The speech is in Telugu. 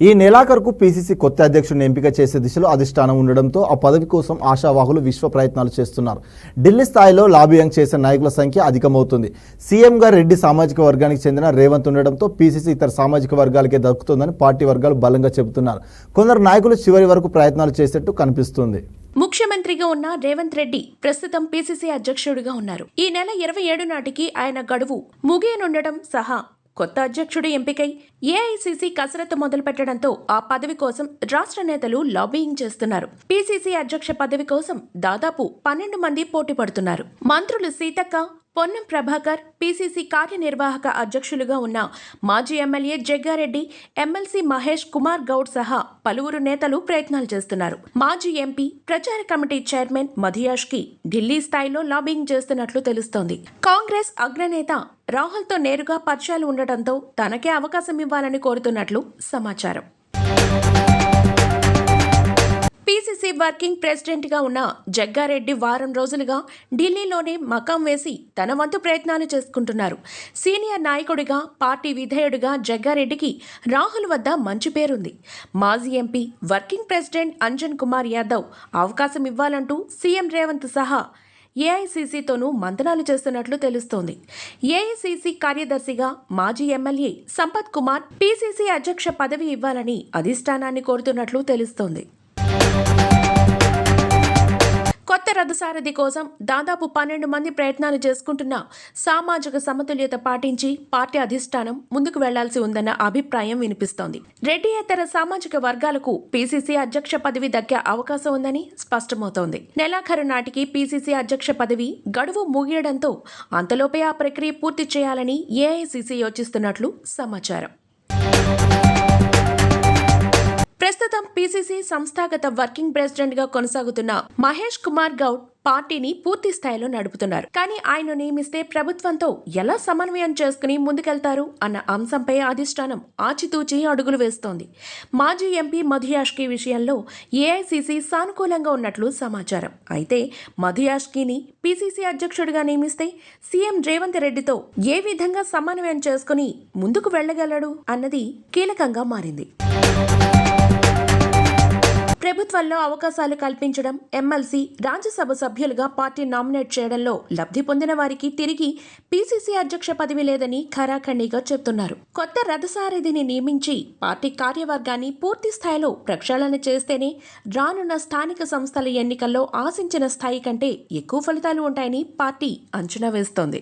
ఈ నెలాఖరుకు పీసీసీ కొత్త అధ్యక్షుడిని ఎంపిక చేసే దిశలో అధిష్టానం ఉండడంతో ఆ పదవి కోసం ఆశావాహులు విశ్వ ప్రయత్నాలు చేస్తున్నారు. ఢిల్లీ స్థాయిలో లాబియింగ్ చేసే నాయకుల సంఖ్య అధికమవుతుంది. సీఎంగా రెడ్డి సామాజిక వర్గానికి చెందిన రేవంత్ ఉండడంతో పీసీసీ ఇతర సామాజిక వర్గాలకే దక్కుతుందని పార్టీ వర్గాలు బలంగా చెబుతున్నారు. కొందరు నాయకులు చివరి వరకు ప్రయత్నాలు చేసేట్టు కనిపిస్తుంది. ముఖ్యమంత్రిగా ఉన్న రేవంత్ రెడ్డి ప్రస్తుతం పీసీసీ అధ్యక్షుడిగా ఉన్నారు. ఈ నెల 27 నాటికి ఆయన గడువు ముగియనుండటం సహా కొత్త అధ్యక్షుడు ఎంపికై ఏఐసీసీ కసరత్తు మొదలుపెట్టడంతో ఆ పదవి కోసం రాష్ట్ర నేతలు లాబియింగ్ చేస్తున్నారు. పీసీసీ అధ్యక్ష పదవి కోసం దాదాపు 12 మంది పోటీ పడుతున్నారు. మంత్రులు సీతక్క, పొన్నం ప్రభాకర్, పీసీసీ కార్యనిర్వాహక అధ్యక్షులుగా ఉన్న మాజీ ఎమ్మెల్యే జగ్గారెడ్డి, ఎమ్మెల్సీ మహేష్ కుమార్ గౌడ్ సహా పలువురు నేతలు ప్రయత్నాలు చేస్తున్నారు. మాజీ ఎంపీ, ప్రచార కమిటీ చైర్మన్ మధియాష్కి ఢిల్లీ స్థాయిలో లాబింగ్ చేస్తున్నట్లు తెలుస్తోంది. కాంగ్రెస్ అగ్రనేత రాహుల్తో నేరుగా పరిచయాలు ఉండటంతో తనకే అవకాశం ఇవ్వాలని కోరుతున్నట్లు సమాచారం. పీసీసీ వర్కింగ్ ప్రెసిడెంట్ గా ఉన్న జగ్గారెడ్డి వారం రోజులుగా ఢిల్లీలోనే మకాం వేసి తన వంతు ప్రయత్నాలు చేసుకుంటున్నారు. సీనియర్ నాయకుడిగా, పార్టీ విధేయుడిగా జగ్గారెడ్డికి రాహుల్ వద్ద మంచి పేరుంది. మాజీ MP, working president Anjan Kumar Yadav అవకాశం ఇవ్వాలంటూ సీఎం రేవంత్ సహా ఏఐసీసీతోనూ మంతనాలు చేస్తున్నట్లు తెలుస్తోంది. ఏఐసీసీ కార్యదర్శిగా మాజీ ఎమ్మెల్యే సంపత్ కుమార్ పీసీసీ అధ్యక్ష పదవి ఇవ్వాలని అధిష్టానాన్ని కోరుతున్నట్లు తెలుస్తోంది. కొత్త రథసారథి కోసం దాదాపు 12 మంది ప్రయత్నాలు చేసుకుంటున్న సామాజిక సమతుల్యత పాటించి పార్టీ అధిష్టానం ముందుకు వెళ్లాల్సి ఉందన్న అభిప్రాయం వినిపిస్తోంది. రెడ్డియేతర సామాజిక వర్గాలకు పీసీసీ అధ్యక్ష పదవి దక్కే అవకాశం ఉందని స్పష్టమవుతోంది. నెలాఖరు నాటికి పీసీసీ అధ్యక్ష పదవి గడువు ముగియడంతో అంతలోపే ఆ ప్రక్రియ పూర్తి చేయాలని ఏఐసీసీ యోచిస్తున్నట్లు సమాచారం. ప్రస్తుతం పీసీసీ సంస్థాగత వర్కింగ్ ప్రెసిడెంట్ గా కొనసాగుతున్న మహేష్ కుమార్ గౌడ్ పార్టీని పూర్తి స్థాయిలో నడుపుతున్నారు. కానీ ఆయన నియమిస్తే ప్రభుత్వంతో ఎలా సమన్వయం చేసుకుని ముందుకెళ్తారు అన్న అంశంపై అధిష్టానం ఆచితూచి అడుగులు వేస్తోంది. మాజీ ఎంపీ మధియాష్కి విషయంలో ఏఐసీసీ సానుకూలంగా ఉన్నట్లు సమాచారం. అయితే మధియాష్కిని పీసీసీ అధ్యక్షుడిగా నియమిస్తే సీఎం రేవంత్ రెడ్డితో ఏ విధంగా సమన్వయం చేసుకుని ముందుకు వెళ్లగలడు అన్నది కీలకంగా మారింది. ప్రభుత్వంలో అవకాశాలు కల్పించడం, ఎమ్మెల్సీ, రాజ్యసభ సభ్యులుగా పార్టీ నామినేట్ చేయడంలో లబ్ధి పొందిన వారికి తిరిగి పీసీసీ అధ్యక్ష పదవి లేదని ఖరాఖండిగా చెబుతున్నారు. కొత్త రథసారథిని నియమించి పార్టీ కార్యవర్గాన్ని పూర్తి స్థాయిలో ప్రక్షాళన చేస్తేనే రానున్న స్థానిక సంస్థల ఎన్నికల్లో ఆశించిన స్థాయి కంటే ఎక్కువ ఫలితాలు ఉంటాయని పార్టీ అంచనా వేస్తోంది.